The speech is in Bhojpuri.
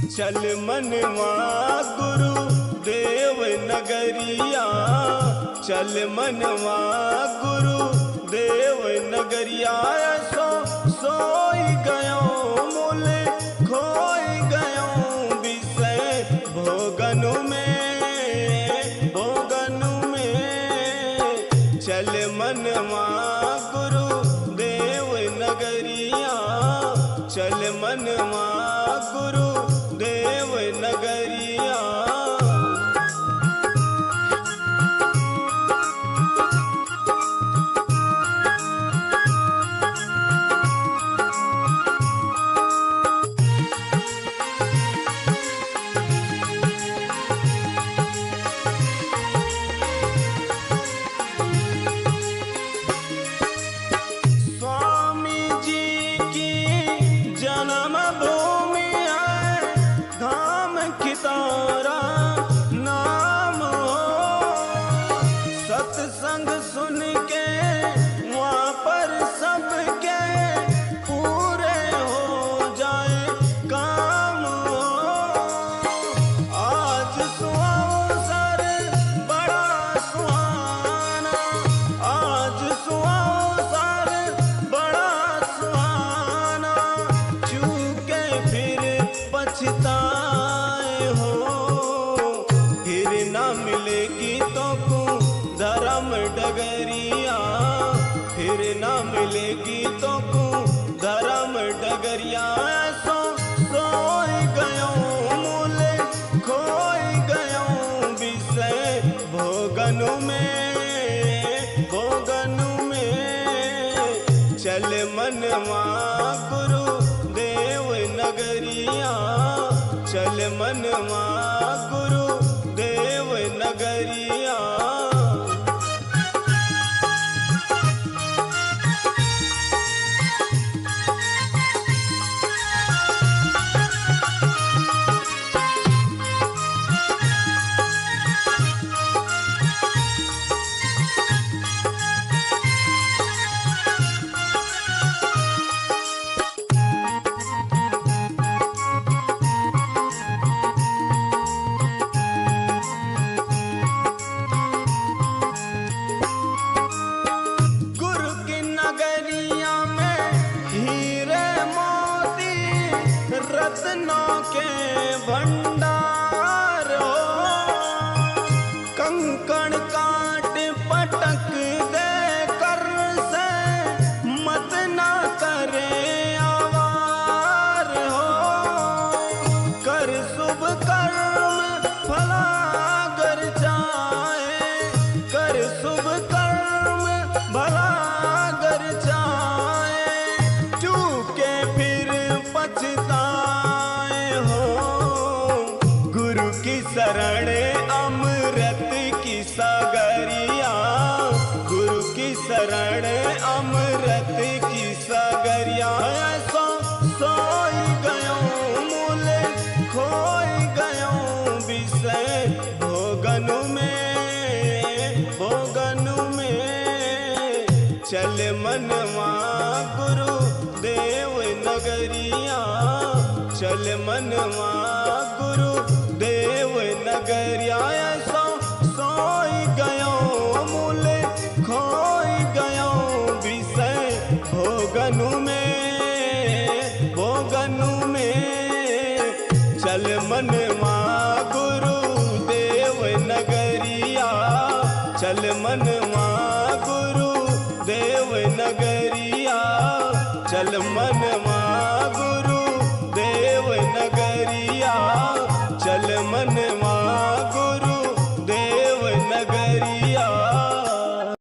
चल मनवा गुरु देव नगरिया, चल मनवा गुरु देव नगरिया। सोई गयो मूल खोई गयो विषय भोगनु में चल मनवा गुरु देव नगरिया, चल मनवा गुरु देव नगरिया। स्वामी जी की जन्म भूमि है, धाम की तारा नाम हो। सत्संग सुन के वहाँ पर सबके पूरे हो जाए काम हो। आज सुअवसर बड़ा सुहाना, आज सुअवसर बड़ा सुहाना, चूके फिर पछताए हो। फिर ना मिलेगी तो को धर्म डगरिया, फिर ना मिलेगी तो को धर्म डगरिया। सोई गयो मूल खोई गयो विषय भोगनु में चल मनवा गुरु देव नगरिया, चल मनवा गुरु देव नगरिया। गुरु की नगरिया में हीरे मोती रत्नों के भंडार हो। कंकड़ काट पटक दे कर से मत ना करे आवार हो। कर शुभ कर्म फलागर जाए, कर शुभ कर्म भलागर जाए, चूके फिर पछताए हो। गुरु की शरण अमृत की सागरिया, गुरु की शरण अमृत की सागरिया। सोई गयो मूल खोई गयो विषय भोगनु में चल मनवा गुरु देव नगरिया, चल मनवा गुरु देव नगरिया। सोई गयो मूल खोई गयो विषय भोगनु में चल मनवा गुरु देव नगरिया, चल मनवा गुरु देव नगरिया, चल मनवा